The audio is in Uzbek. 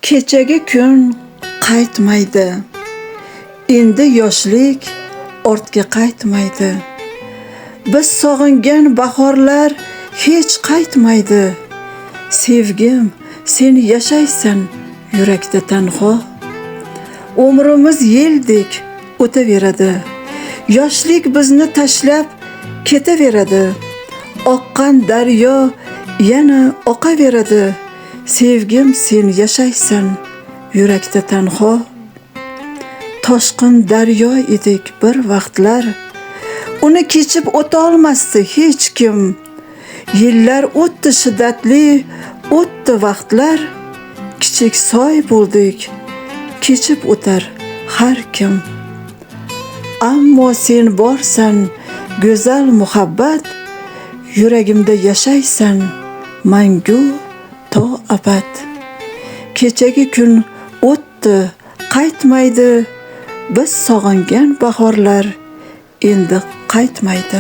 Kechagi kun qaytmaydi. Endi yoshlik ortga qaytmaydi. Biz sog'ingan bahorlar hech qaytmaydi. Sevgim, sen yashaysan yurakda tanho. Umrimiz yeldek o'taveradi. Yoshlik bizni tashlab ketaveradi. Oqqan daryo yana oqaveradi. Sevgim, sen yashaysan yurakda tanho. Toshqin daryo edik bir vaqtlar. Uni kechib o'ta olmasdi hech kim. Yillar o'tdi shiddatli, o'tdi vaqtlar. Kichik soy bo'ldik, kechib o'tar har kim. Ammo sen borsan, go'zal muhabbat, yuragimda yashaysan mangu to abad. Kechagi kun o'tdi, qaytmaydi. Biz sog'ingan bahorlar endi qaytmaydi.